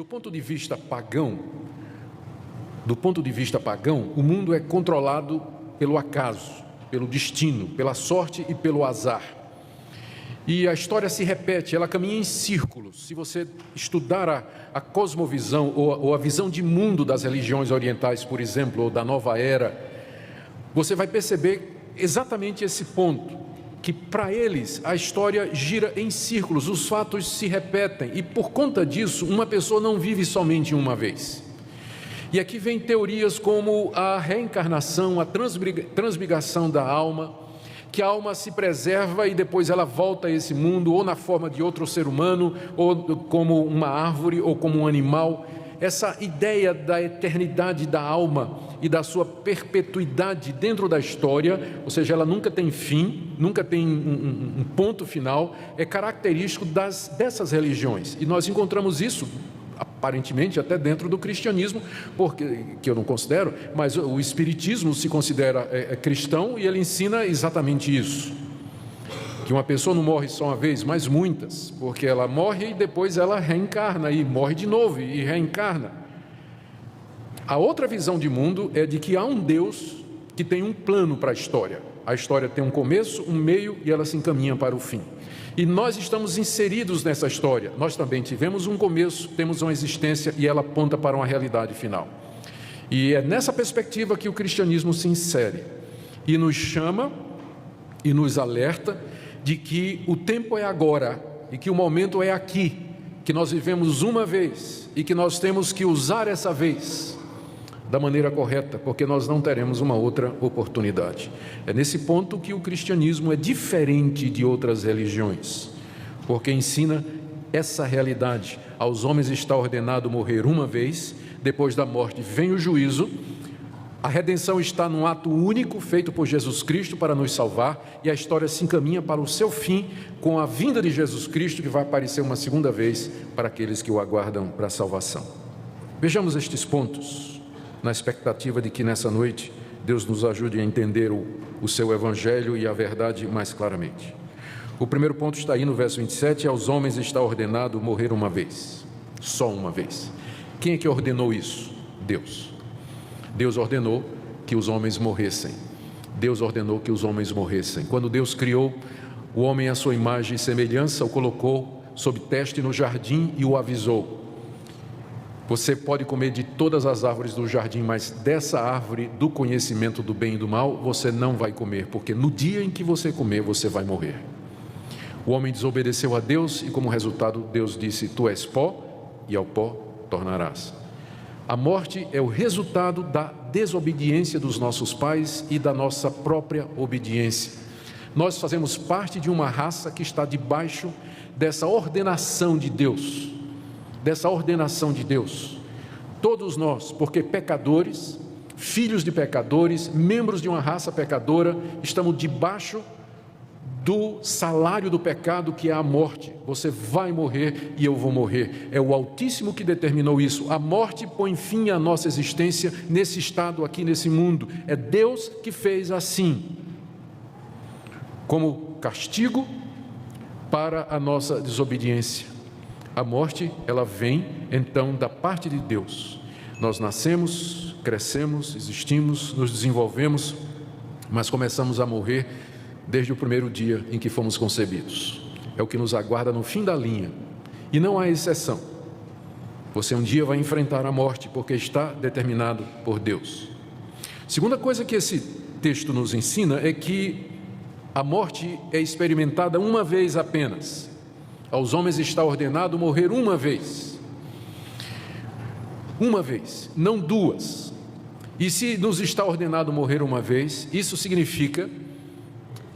Do ponto de vista pagão, o mundo é controlado pelo acaso, pelo destino, pela sorte e pelo azar. E a história se repete, ela caminha em círculos. Se você estudar a cosmovisão ou a visão de mundo das religiões orientais, por exemplo, ou da nova era, você vai perceber exatamente esse ponto, que para eles a história gira em círculos, os fatos se repetem, e por conta disso, uma pessoa não vive somente uma vez. E aqui vem teorias como a reencarnação, a transmigração da alma, que a alma se preserva e depois ela volta a esse mundo, ou na forma de outro ser humano, ou como uma árvore, ou como um animal. Essa ideia da eternidade da alma e da sua perpetuidade dentro da história, ou seja, ela nunca tem fim, nunca tem um ponto final, é característico dessas religiões. E nós encontramos isso, aparentemente, até dentro do cristianismo, porque, que eu não considero, mas o espiritismo se considera cristão e ele ensina exatamente isso. Que uma pessoa não morre só uma vez, mas muitas, porque ela morre e depois ela reencarna, e morre de novo e reencarna. A outra visão de mundo é de que há um Deus que tem um plano para a história. A história tem um começo, um meio e ela se encaminha para o fim. E nós estamos inseridos nessa história. Nós também tivemos um começo, temos uma existência e ela aponta para uma realidade final. E é nessa perspectiva que o cristianismo se insere e nos chama e nos alerta de que o tempo é agora e que o momento é aqui, que nós vivemos uma vez e que nós temos que usar essa vez da maneira correta, porque nós não teremos uma outra oportunidade. É nesse ponto que o cristianismo é diferente de outras religiões, porque ensina essa realidade. Aos homens está ordenado morrer uma vez, depois da morte vem o juízo. A redenção está num ato único feito por Jesus Cristo para nos salvar, e a história se encaminha para o seu fim com a vinda de Jesus Cristo, que vai aparecer uma segunda vez para aqueles que o aguardam para a salvação. Vejamos estes pontos, na expectativa de que nessa noite Deus nos ajude a entender o seu evangelho e a verdade mais claramente. O primeiro ponto está aí no verso 27, aos homens está ordenado morrer uma vez, só uma vez. Quem é que ordenou isso? Deus. Deus ordenou que os homens morressem. Deus ordenou que os homens morressem. Quando Deus criou o homem à sua imagem e semelhança, o colocou sob teste no jardim e o avisou: você pode comer de todas as árvores do jardim, mas dessa árvore do conhecimento do bem e do mal, você não vai comer, porque no dia em que você comer, você vai morrer. O homem desobedeceu a Deus e, como resultado, Deus disse: tu és pó e ao pó tornarás. A morte é o resultado da desobediência dos nossos pais e da nossa própria obediência. Nós fazemos parte de uma raça que está debaixo dessa ordenação de Deus. Todos nós, porque pecadores, filhos de pecadores, membros de uma raça pecadora, estamos debaixo do salário do pecado, que é a morte. Você vai morrer e eu vou morrer. É o Altíssimo que determinou isso. A morte põe fim à nossa existência nesse estado aqui, nesse mundo. É Deus que fez assim, como castigo para a nossa desobediência. A morte, ela vem, então, da parte de Deus. Nós nascemos, crescemos, existimos, nos desenvolvemos, mas começamos a morrer desde o primeiro dia em que fomos concebidos. É o que nos aguarda no fim da linha. E não há exceção. Você um dia vai enfrentar a morte, porque está determinado por Deus. Segunda coisa que esse texto nos ensina é que a morte é experimentada uma vez apenas. Aos homens está ordenado morrer uma vez, não duas. E se nos está ordenado morrer uma vez, isso significa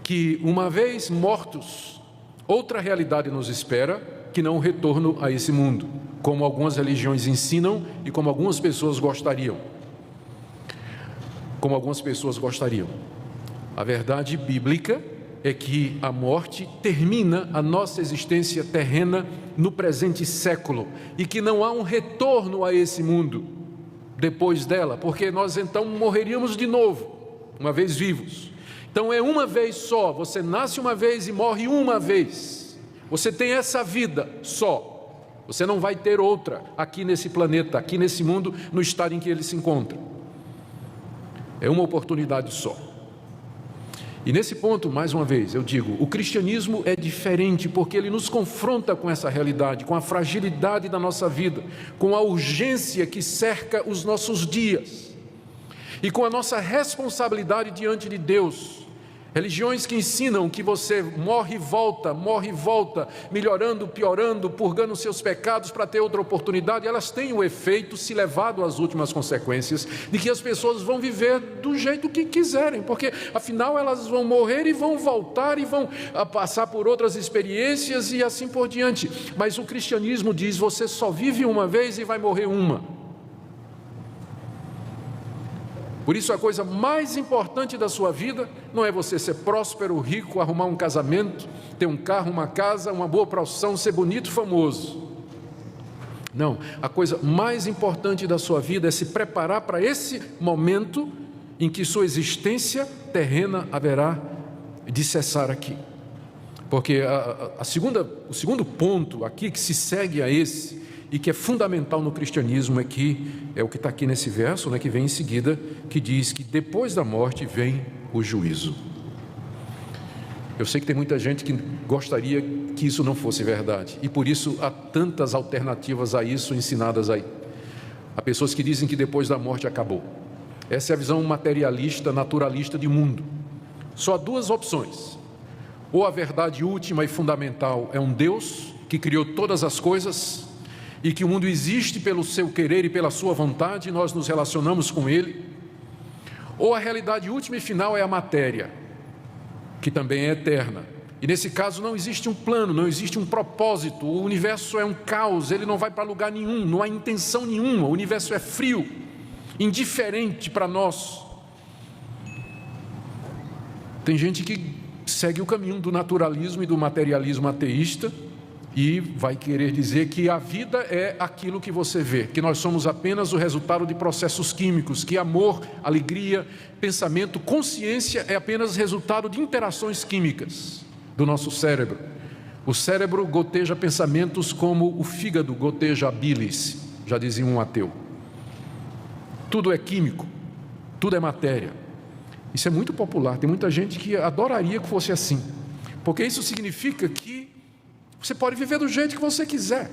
que, uma vez mortos, outra realidade nos espera, que não o retorno a esse mundo, como algumas religiões ensinam e como algumas pessoas gostariam. A verdade bíblica é que a morte termina a nossa existência terrena no presente século e que não há um retorno a esse mundo depois dela, porque nós então morreríamos de novo, uma vez vivos. Então é uma vez só, você nasce uma vez e morre uma vez. Você tem essa vida só. Você não vai ter outra aqui nesse planeta, aqui nesse mundo, no estado em que ele se encontra. É uma oportunidade só. E nesse ponto, mais uma vez, eu digo, o cristianismo é diferente porque ele nos confronta com essa realidade, com a fragilidade da nossa vida, com a urgência que cerca os nossos dias e com a nossa responsabilidade diante de Deus. Religiões que ensinam que você morre e volta, melhorando, piorando, purgando seus pecados para ter outra oportunidade, elas têm o efeito, se levado às últimas consequências, de que as pessoas vão viver do jeito que quiserem, porque afinal elas vão morrer e vão voltar e vão passar por outras experiências e assim por diante. Mas o cristianismo diz, você só vive uma vez e vai morrer uma. Por isso a coisa mais importante da sua vida não é você ser próspero, rico, arrumar um casamento, ter um carro, uma casa, uma boa profissão, ser bonito, famoso. Não, a coisa mais importante da sua vida é se preparar para esse momento em que sua existência terrena haverá de cessar aqui. Porque o segundo ponto aqui que se segue a esse, e que é fundamental no cristianismo, é o que está aqui nesse verso, que vem em seguida, que diz que depois da morte vem o juízo. Eu sei que tem muita gente que gostaria que isso não fosse verdade, e por isso há tantas alternativas a isso ensinadas aí. Há pessoas que dizem que depois da morte acabou. Essa é a visão materialista, naturalista de mundo. Só há duas opções: ou a verdade última e fundamental é um Deus que criou todas as coisas, e que o mundo existe pelo seu querer e pela sua vontade, e nós nos relacionamos com ele, ou a realidade última e final é a matéria, que também é eterna, e nesse caso não existe um plano, não existe um propósito, o universo é um caos, ele não vai para lugar nenhum, não há intenção nenhuma, o universo é frio, indiferente para nós. Tem gente que segue o caminho do naturalismo e do materialismo ateísta, e vai querer dizer que a vida é aquilo que você vê, que nós somos apenas o resultado de processos químicos, que amor, alegria, pensamento, consciência é apenas resultado de interações químicas do nosso cérebro. O cérebro goteja pensamentos como o fígado goteja a bilis, já dizia um ateu. Tudo é químico, tudo é matéria. Isso é muito popular, tem muita gente que adoraria que fosse assim, porque isso significa que você pode viver do jeito que você quiser.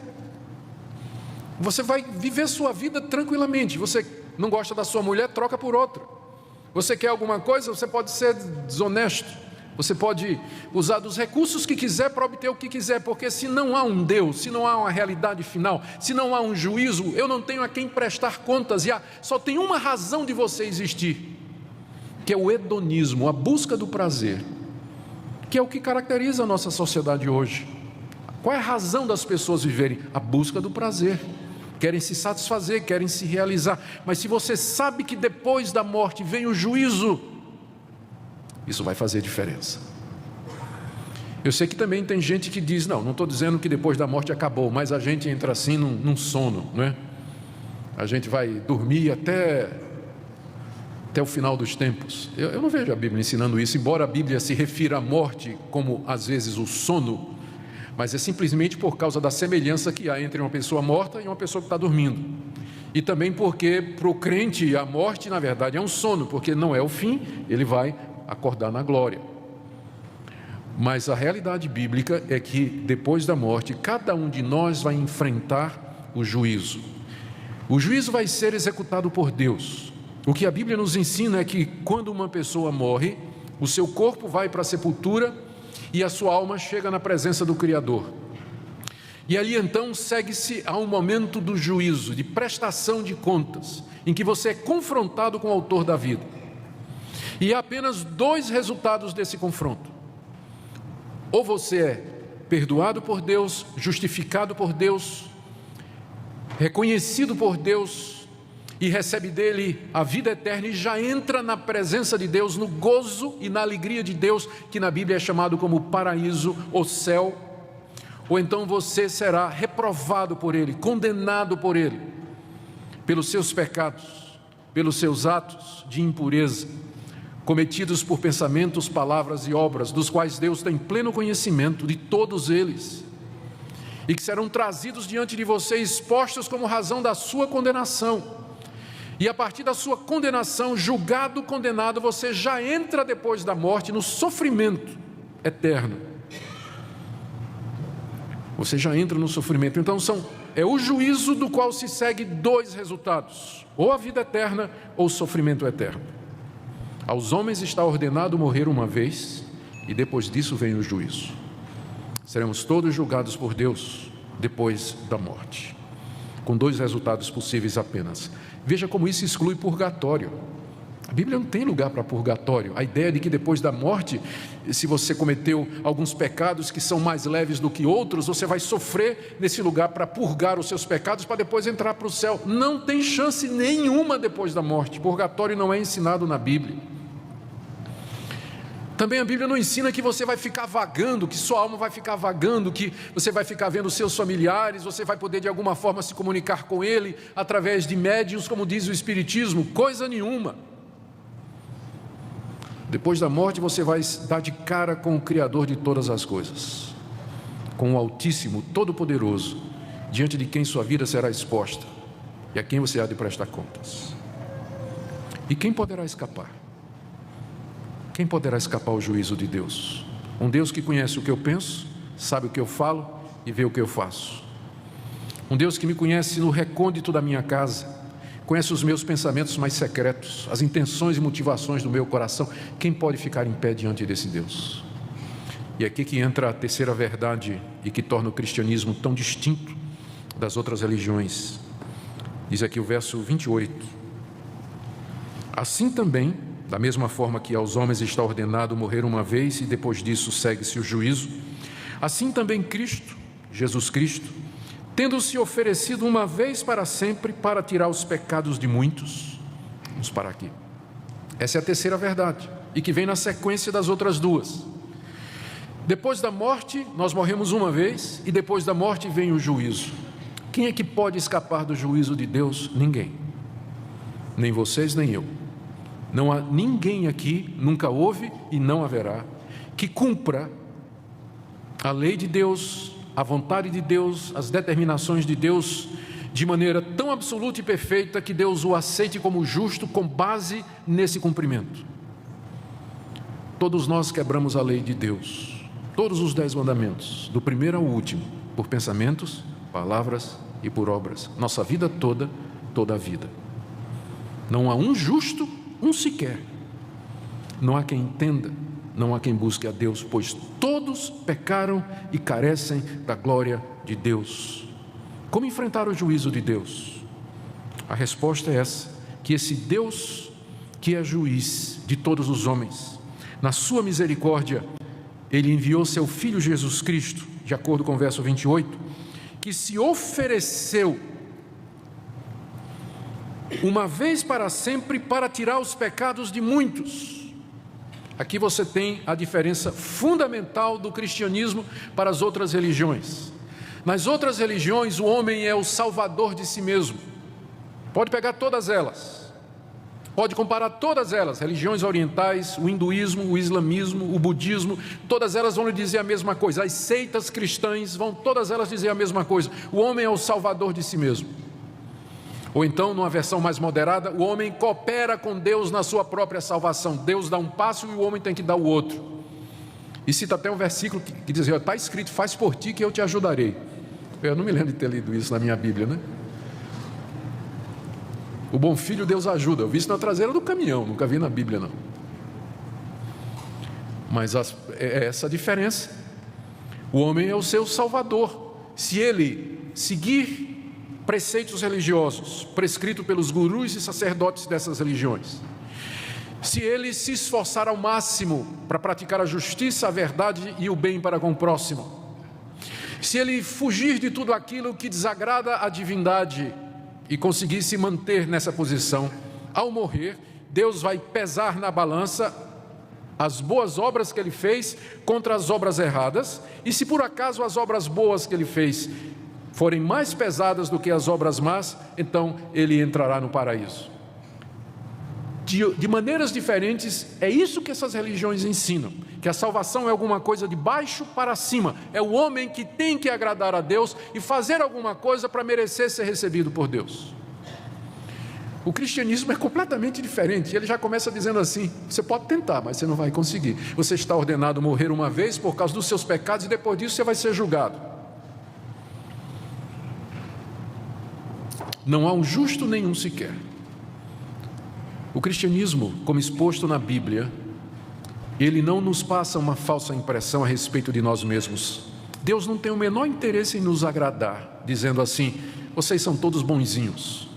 Você vai viver sua vida tranquilamente. Você não gosta da sua mulher, troca por outra. Você quer alguma coisa, você pode ser desonesto. Você pode usar dos recursos que quiser para obter o que quiser, porque se não há um Deus, se não há uma realidade final, se não há um juízo, eu não tenho a quem prestar contas, e só tem uma razão de você existir, que é o hedonismo, a busca do prazer, que é o que caracteriza a nossa sociedade hoje. Qual é a razão das pessoas viverem? A busca do prazer. Querem se satisfazer, querem se realizar. Mas se você sabe que depois da morte vem o juízo, isso vai fazer diferença. Eu sei que também tem gente que diz, não estou dizendo que depois da morte acabou, mas a gente entra assim num sono, não é? A gente vai dormir até o final dos tempos. Eu não vejo a Bíblia ensinando isso, embora a Bíblia se refira à morte como às vezes o sono, mas é simplesmente por causa da semelhança que há entre uma pessoa morta e uma pessoa que está dormindo. E também porque para o crente a morte na verdade é um sono, porque não é o fim, ele vai acordar na glória. Mas a realidade bíblica é que depois da morte, cada um de nós vai enfrentar o juízo. O juízo vai ser executado por Deus. O que a Bíblia nos ensina é que quando uma pessoa morre, o seu corpo vai para a sepultura e a sua alma chega na presença do Criador. E ali então segue-se a um momento do juízo, de prestação de contas, em que você é confrontado com o autor da vida. E há apenas dois resultados desse confronto. Ou você é perdoado por Deus, justificado por Deus, reconhecido por Deus, e recebe dele a vida eterna e já entra na presença de Deus, no gozo e na alegria de Deus, que na Bíblia é chamado como paraíso ou céu. Ou então você será reprovado por ele, condenado por ele, pelos seus pecados, pelos seus atos de impureza, cometidos por pensamentos, palavras e obras, dos quais Deus tem pleno conhecimento de todos eles. e que serão trazidos diante de você, expostos como razão da sua condenação. E a partir da sua condenação, julgado, condenado, você já entra depois da morte no sofrimento eterno. Você já entra no sofrimento. Então é o juízo do qual se segue dois resultados: ou a vida eterna ou o sofrimento eterno. Aos homens está ordenado morrer uma vez, e depois disso vem o juízo. Seremos todos julgados por Deus depois da morte, com dois resultados possíveis apenas. Veja como isso exclui purgatório. A Bíblia não tem lugar para purgatório. A ideia de que depois da morte, se você cometeu alguns pecados que são mais leves do que outros, você vai sofrer nesse lugar para purgar os seus pecados, para depois entrar para o céu. Não tem chance nenhuma depois da morte. Purgatório não é ensinado na Bíblia. Também a Bíblia não ensina que você vai ficar vagando, que sua alma vai ficar vagando, que você vai ficar vendo seus familiares, você vai poder de alguma forma se comunicar com ele através de médiuns, como diz o Espiritismo. Coisa nenhuma. Depois da morte você vai dar de cara com o Criador de todas as coisas, com o Altíssimo, Todo-Poderoso, diante de quem sua vida será exposta e a quem você há de prestar contas. E quem poderá escapar? Quem poderá escapar ao juízo de Deus? Um Deus que conhece o que eu penso, sabe o que eu falo e vê o que eu faço. Um Deus que me conhece no recôndito da minha casa, conhece os meus pensamentos mais secretos, as intenções e motivações do meu coração. Quem pode ficar em pé diante desse Deus? E aqui que entra a terceira verdade e que torna o cristianismo tão distinto das outras religiões. Diz aqui o verso 28. Assim também, da mesma forma que aos homens está ordenado morrer uma vez e depois disso segue-se o juízo, assim também Cristo, Jesus Cristo, tendo-se oferecido uma vez para sempre para tirar os pecados de muitos. Vamos parar aqui. Essa é a terceira verdade e que vem na sequência das outras duas. Depois da morte, nós morremos uma vez e depois da morte vem o juízo. Quem é que pode escapar do juízo de Deus? Ninguém. Nem vocês, nem eu. Não há ninguém aqui, nunca houve e não haverá, que cumpra a lei de Deus, a vontade de Deus, as determinações de Deus, de maneira tão absoluta e perfeita que Deus o aceite como justo com base nesse cumprimento. Todos nós quebramos a lei de Deus, todos os 10 mandamentos, do primeiro ao último, por pensamentos, palavras e por obras, nossa vida toda, toda a vida. Não há um justo, um sequer. Não há quem entenda, não há quem busque a Deus, pois todos pecaram e carecem da glória de Deus. Como enfrentar o juízo de Deus? A resposta é essa, que esse Deus que é juiz de todos os homens, na sua misericórdia, Ele enviou seu Filho Jesus Cristo, de acordo com o verso 28, que se ofereceu uma vez para sempre para tirar os pecados de muitos. Aqui você tem a diferença fundamental do cristianismo para as outras religiões. Nas outras religiões, o homem é o salvador de si mesmo. Pode pegar todas elas, pode comparar todas elas, religiões orientais, o hinduísmo, o islamismo, o budismo, todas elas vão lhe dizer a mesma coisa. As seitas cristãs vão todas elas dizer a mesma coisa. O homem é o salvador de si mesmo. Ou então, numa versão mais moderada, o homem coopera com Deus na sua própria salvação. Deus dá um passo e o homem tem que dar o outro. E cita até um versículo que diz, está escrito, faz por ti que eu te ajudarei. Eu não me lembro de ter lido isso na minha Bíblia, né? O bom filho Deus ajuda. Eu vi isso na traseira do caminhão, nunca vi na Bíblia não. Mas é essa a diferença. O homem é o seu salvador. Se ele seguir preceitos religiosos prescritos pelos gurus e sacerdotes dessas religiões, se ele se esforçar ao máximo para praticar a justiça, a verdade e o bem para com o próximo, se ele fugir de tudo aquilo que desagrada a divindade e conseguir se manter nessa posição, ao morrer, Deus vai pesar na balança as boas obras que ele fez contra as obras erradas, e se por acaso as obras boas que ele fez forem mais pesadas do que as obras más, então ele entrará no paraíso. De maneiras diferentes, é isso que essas religiões ensinam. que a salvação é alguma coisa de baixo para cima. É o homem que tem que agradar a Deus e fazer alguma coisa para merecer ser recebido por Deus. O cristianismo é completamente diferente. Ele já começa dizendo assim: você pode tentar, mas você não vai conseguir. Você está ordenado a morrer uma vez por causa dos seus pecados e depois disso você vai ser julgado. Não há um justo nenhum sequer. O cristianismo, como exposto na Bíblia, ele não nos passa uma falsa impressão a respeito de nós mesmos. Deus não tem o menor interesse em nos agradar, dizendo assim: vocês são todos bonzinhos.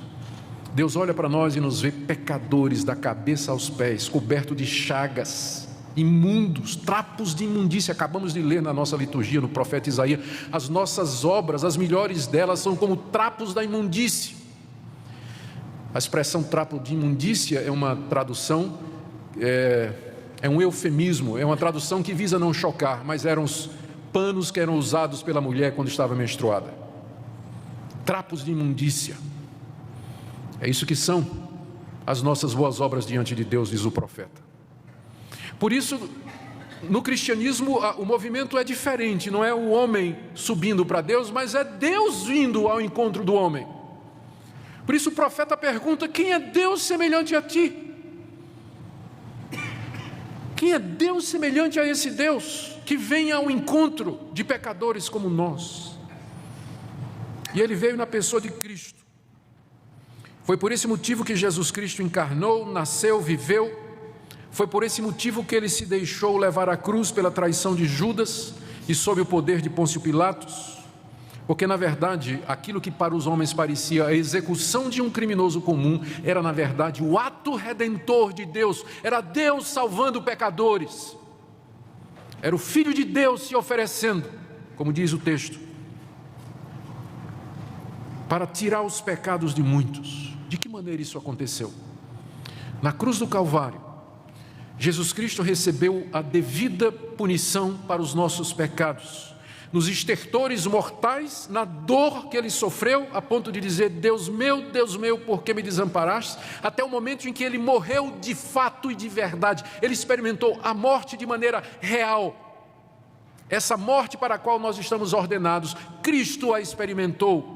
Deus olha para nós e nos vê pecadores da cabeça aos pés, cobertos de chagas, imundos, trapos de imundícia. Acabamos de ler na nossa liturgia, no profeta Isaías: as nossas obras, as melhores delas, são como trapos da imundícia. A expressão trapo de imundícia é uma tradução, é um eufemismo, é uma tradução que visa não chocar, mas eram os panos que eram usados pela mulher quando estava menstruada. Trapos de imundícia. É isso que são as nossas boas obras diante de Deus, diz o profeta. Por isso, no cristianismo, o movimento é diferente. Não é o homem subindo para Deus, mas é Deus vindo ao encontro do homem. Por isso o profeta pergunta: quem é Deus semelhante a ti? Quem é Deus semelhante a esse Deus que vem ao encontro de pecadores como nós? E ele veio na pessoa de Cristo. Foi por esse motivo que Jesus Cristo encarnou, nasceu, viveu. Foi por esse motivo que ele se deixou levar à cruz pela traição de Judas e sob o poder de Pôncio Pilatos. Porque, na verdade, aquilo que para os homens parecia a execução de um criminoso comum, era, na verdade, o ato redentor de Deus. Era Deus salvando pecadores. Era o Filho de Deus se oferecendo, como diz o texto, para tirar os pecados de muitos. De que maneira isso aconteceu? Na cruz do Calvário, Jesus Cristo recebeu a devida punição para os nossos pecados. Nos estertores mortais, na dor que ele sofreu, a ponto de dizer: Deus meu, por que me desamparaste? Até o momento em que ele morreu de fato e de verdade. Ele experimentou a morte de maneira real. Essa morte para a qual nós estamos ordenados, Cristo a experimentou.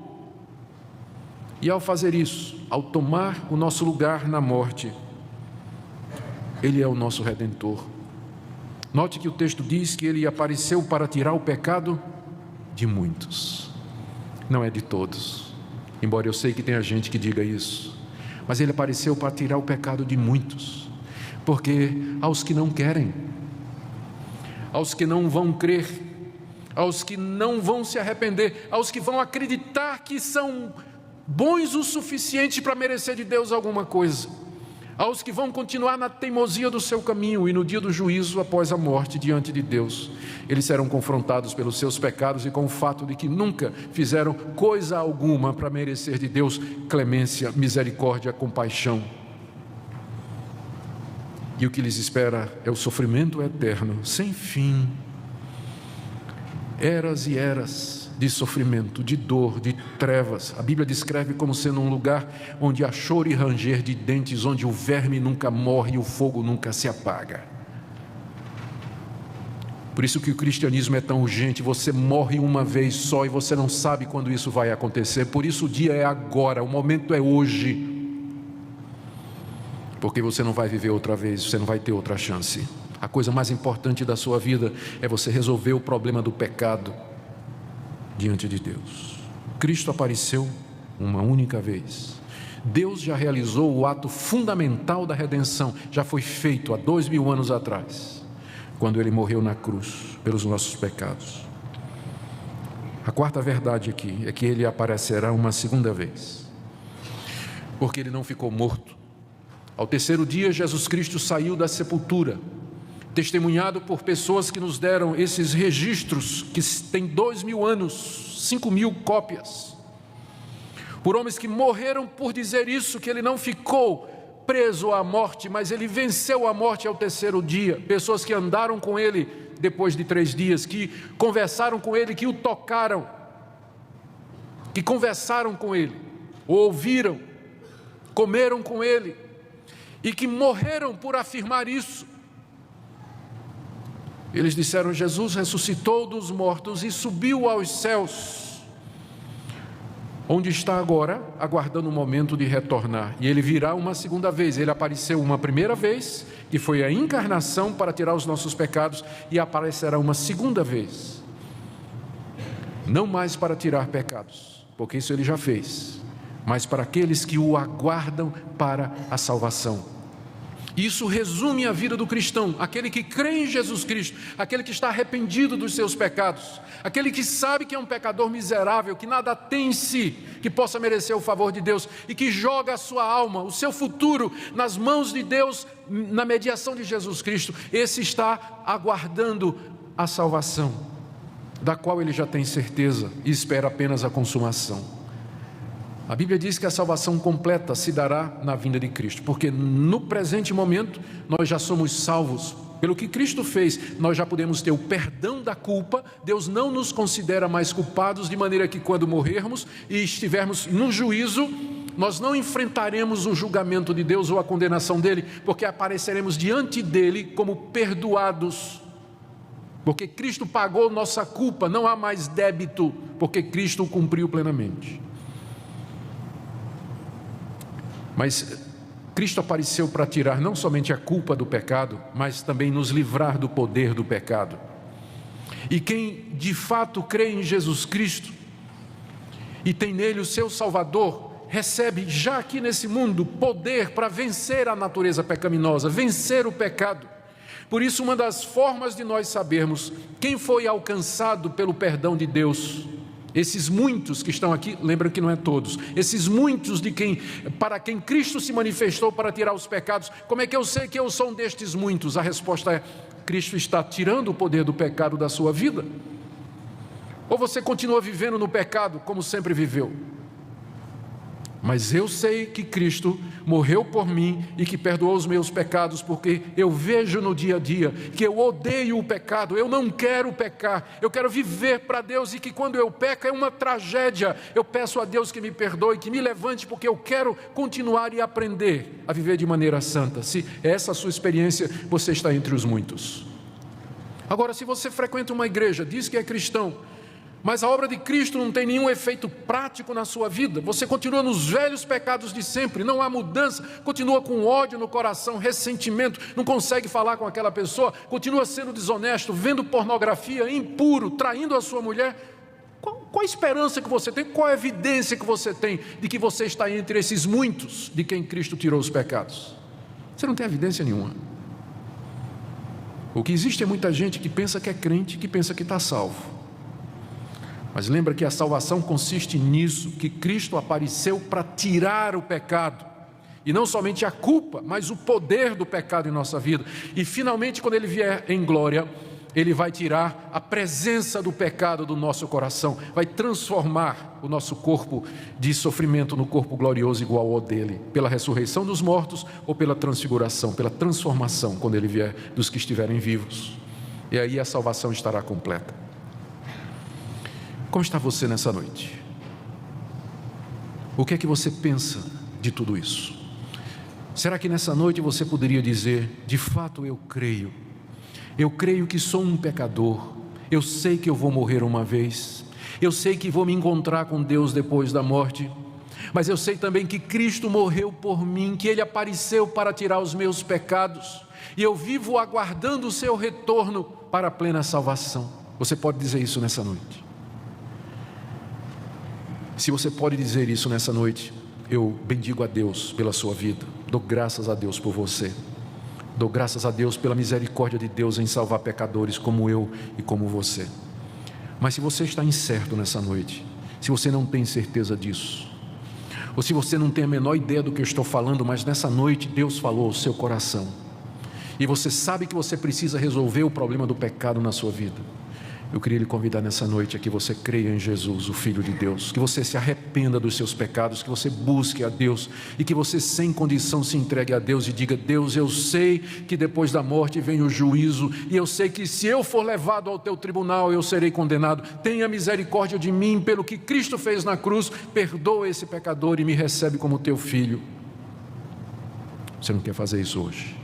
E ao fazer isso, ao tomar o nosso lugar na morte, Ele é o nosso Redentor. Note que o texto diz que Ele apareceu para tirar o pecado de muitos. Não é de todos, embora eu sei que tenha gente que diga isso. Mas Ele apareceu para tirar o pecado de muitos. Porque aos que não querem, aos que não vão crer, aos que não vão se arrepender, aos que vão acreditar que são bons o suficiente para merecer de Deus alguma coisa, aos que vão continuar na teimosia do seu caminho e no dia do juízo após a morte diante de Deus, eles serão confrontados pelos seus pecados e com o fato de que nunca fizeram coisa alguma para merecer de Deus clemência, misericórdia, compaixão. E o que lhes espera é o sofrimento eterno, sem fim, eras e eras de sofrimento, de dor, de trevas. A Bíblia descreve como sendo um lugar onde há choro e ranger de dentes, onde o verme nunca morre e o fogo nunca se apaga. Por isso que o cristianismo é tão urgente. Você morre uma vez só e você não sabe quando isso vai acontecer. Por isso o dia é agora, o momento é hoje. Porque você não vai viver outra vez, você não vai ter outra chance. A coisa mais importante da sua vida é você resolver o problema do pecado diante de Deus. Cristo apareceu uma única vez. Deus já realizou o ato fundamental da redenção. Já foi feito há 2000 anos atrás, quando Ele morreu na cruz pelos nossos pecados. A quarta verdade aqui é que Ele aparecerá uma segunda vez, porque Ele não ficou morto. Ao terceiro dia, Jesus Cristo saiu da sepultura, testemunhado por pessoas que nos deram esses registros, que têm 2000 anos, 5000 cópias, por homens que morreram por dizer isso, que Ele não ficou preso à morte, mas Ele venceu a morte ao terceiro dia. Pessoas que andaram com Ele depois de 3 dias, que conversaram com Ele, que o tocaram, que conversaram com Ele, o ouviram, comeram com Ele, e que morreram por afirmar isso. Eles disseram: Jesus ressuscitou dos mortos e subiu aos céus, onde está agora, aguardando o momento de retornar. E ele virá uma segunda vez. Ele apareceu uma primeira vez, que foi a encarnação para tirar os nossos pecados, e aparecerá uma segunda vez, não mais para tirar pecados, porque isso ele já fez, mas para aqueles que o aguardam para a salvação. Isso resume a vida do cristão: aquele que crê em Jesus Cristo, aquele que está arrependido dos seus pecados, aquele que sabe que é um pecador miserável, que nada tem em si que possa merecer o favor de Deus, e que joga a sua alma, o seu futuro nas mãos de Deus, na mediação de Jesus Cristo. Esse está aguardando a salvação, da qual ele já tem certeza e espera apenas a consumação. A Bíblia diz que a salvação completa se dará na vinda de Cristo, porque no presente momento nós já somos salvos. Pelo que Cristo fez, nós já podemos ter o perdão da culpa. Deus não nos considera mais culpados, de maneira que quando morrermos e estivermos no juízo, nós não enfrentaremos o julgamento de Deus ou a condenação dele, porque apareceremos diante dele como perdoados, porque Cristo pagou nossa culpa. Não há mais débito, porque Cristo o cumpriu plenamente. Mas Cristo apareceu para tirar não somente a culpa do pecado, mas também nos livrar do poder do pecado. E quem de fato crê em Jesus Cristo e tem nele o seu Salvador, recebe já aqui nesse mundo poder para vencer a natureza pecaminosa, vencer o pecado. Por isso, uma das formas de nós sabermos quem foi alcançado pelo perdão de Deus, esses muitos que estão aqui, lembra que não é todos, esses muitos para quem Cristo se manifestou para tirar os pecados, como é que eu sei que eu sou um destes muitos? A resposta é: Cristo está tirando o poder do pecado da sua vida? Ou você continua vivendo no pecado como sempre viveu? Mas eu sei que Cristo morreu por mim e que perdoou os meus pecados, porque eu vejo no dia a dia que eu odeio o pecado, eu não quero pecar, eu quero viver para Deus, e que quando eu peco é uma tragédia. Eu peço a Deus que me perdoe, que me levante, porque eu quero continuar e aprender a viver de maneira santa. Se essa é a sua experiência, você está entre os muitos. Agora, se você frequenta uma igreja, diz que é cristão, mas a obra de Cristo não tem nenhum efeito prático na sua vida, você continua nos velhos pecados de sempre, não há mudança, continua com ódio no coração, ressentimento, não consegue falar com aquela pessoa, continua sendo desonesto, vendo pornografia, impuro, traindo a sua mulher, qual a esperança que você tem, qual a evidência que você tem de que você está entre esses muitos de quem Cristo tirou os pecados? Você não tem evidência nenhuma. O que existe é muita gente que pensa que é crente, que pensa que está salvo. Mas lembra que a salvação consiste nisso, que Cristo apareceu para tirar o pecado, e não somente a culpa, mas o poder do pecado em nossa vida. E finalmente, quando Ele vier em glória, Ele vai tirar a presença do pecado do nosso coração, vai transformar o nosso corpo de sofrimento no corpo glorioso igual ao dele, pela ressurreição dos mortos ou pela transfiguração, pela transformação, quando Ele vier, dos que estiverem vivos. E aí a salvação estará completa. Como está você nessa noite? O que é que você pensa de tudo isso? Será que nessa noite você poderia dizer: de fato eu creio que sou um pecador, eu sei que eu vou morrer uma vez, eu sei que vou me encontrar com Deus depois da morte, mas eu sei também que Cristo morreu por mim, que Ele apareceu para tirar os meus pecados, e eu vivo aguardando o seu retorno para a plena salvação. Você pode dizer isso nessa noite? Se você pode dizer isso nessa noite, eu bendigo a Deus pela sua vida, dou graças a Deus por você, dou graças a Deus pela misericórdia de Deus em salvar pecadores como eu e como você. Mas se você está incerto nessa noite, se você não tem certeza disso, ou se você não tem a menor ideia do que eu estou falando, mas nessa noite Deus falou ao seu coração, e você sabe que você precisa resolver o problema do pecado na sua vida, eu queria lhe convidar nessa noite a que você creia em Jesus, o Filho de Deus, que você se arrependa dos seus pecados, que você busque a Deus e que você sem condição se entregue a Deus e diga: Deus, eu sei que depois da morte vem o juízo, e eu sei que se eu for levado ao teu tribunal eu serei condenado. Tenha misericórdia de mim pelo que Cristo fez na cruz, perdoa esse pecador e me recebe como teu filho. Você não quer fazer isso hoje?